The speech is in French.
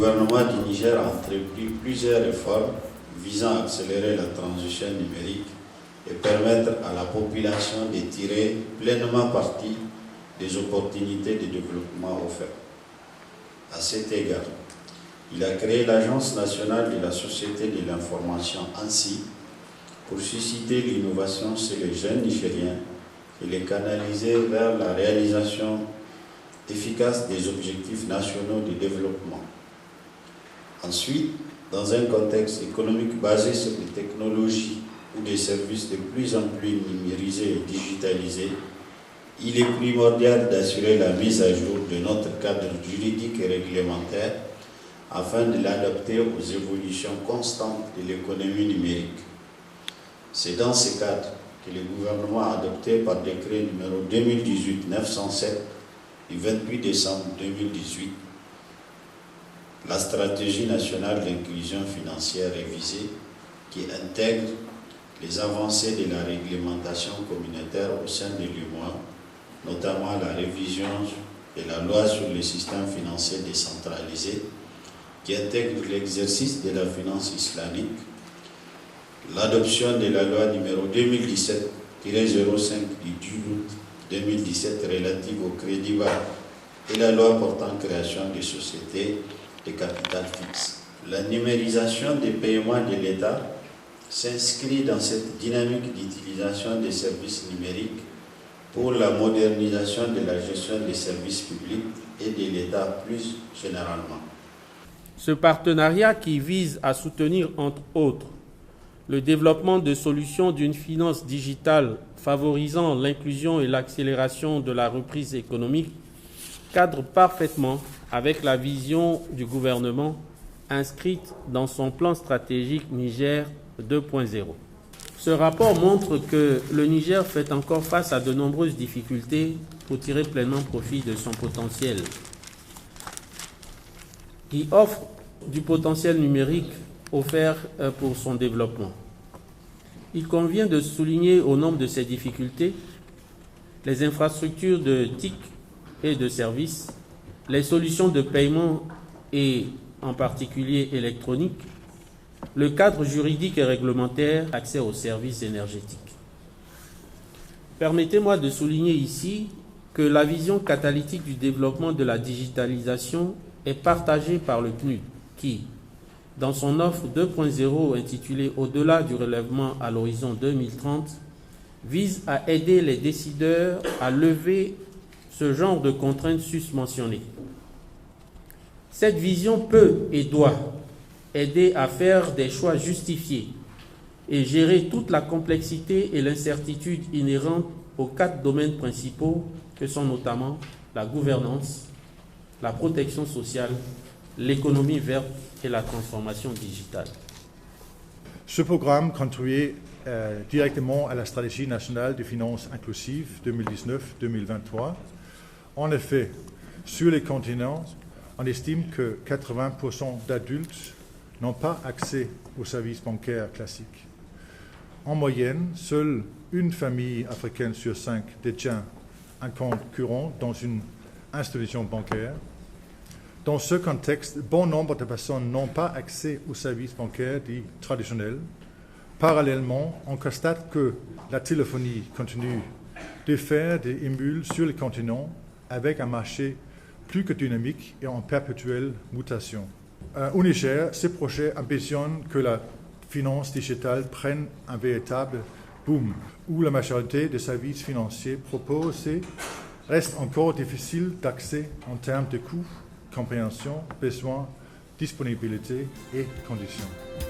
gouvernement du Niger a entrepris plusieurs réformes visant à accélérer la transition numérique et permettre à la population de tirer pleinement parti des opportunités de développement offertes. À cet égard, il a créé l'Agence nationale de la société de l'information ANSI pour susciter l'innovation chez les jeunes Nigériens et les canaliser vers la réalisation efficace des objectifs nationaux de développement. Ensuite, dans un contexte économique basé sur des technologies ou des services de plus en plus numérisés et digitalisés, il est primordial d'assurer la mise à jour de notre cadre juridique et réglementaire afin de l'adapter aux évolutions constantes de l'économie numérique. C'est dans ce cadre que le gouvernement a adopté par décret numéro 2018-907 du 28 décembre 2018 la stratégie nationale d'inclusion financière révisée qui intègre les avancées de la réglementation communautaire au sein de l'UEMOA, notamment la révision de la loi sur le système financier décentralisé qui intègre l'exercice de la finance islamique, l'adoption de la loi numéro 2017-05 du 10 août 2017 relative au crédit bas et la loi portant création des sociétés de capital fixe. La numérisation des paiements de l'État s'inscrit dans cette dynamique d'utilisation des services numériques pour la modernisation de la gestion des services publics et de l'État plus généralement. Ce partenariat qui vise à soutenir, entre autres, le développement de solutions d'une finance digitale favorisant l'inclusion et l'accélération de la reprise économique cadre parfaitement avec la vision du gouvernement inscrite dans son plan stratégique Niger 2.0. Ce rapport montre que le Niger fait encore face à de nombreuses difficultés pour tirer pleinement profit de son potentiel, qui offre du potentiel numérique offert pour son développement. Il convient de souligner au nombre de ces difficultés les infrastructures de TIC et de services, les solutions de paiement et en particulier électroniques, le cadre juridique et réglementaire, accès aux services énergétiques. Permettez-moi de souligner ici que la vision catalytique du développement de la digitalisation est partagée par le PNUD qui, dans son offre 2.0 intitulée « Au-delà du relèvement à l'horizon 2030 », vise à aider les décideurs à lever ce genre de contraintes susmentionnées. Cette vision peut et doit aider à faire des choix justifiés et gérer toute la complexité et l'incertitude inhérentes aux 4 domaines principaux que sont notamment la gouvernance, la protection sociale, l'économie verte et la transformation digitale. Ce programme contribue directement à la stratégie nationale de finances inclusives 2019-2023. En effet, sur les continents, on estime que 80% d'adultes n'ont pas accès aux services bancaires classiques. En moyenne, seule une famille africaine sur 5 détient un compte courant dans une institution bancaire. Dans ce contexte, bon nombre de personnes n'ont pas accès aux services bancaires dits traditionnels. Parallèlement, on constate que la téléphonie continue de faire des émules sur le continent avec un marché plus que dynamique et en perpétuelle mutation. Au Niger, ce projet ambitionne que la finance digitale prenne un véritable boom, où la majorité des services financiers proposés reste encore difficile d'accès en termes de coûts, compréhension, besoins, disponibilité et conditions.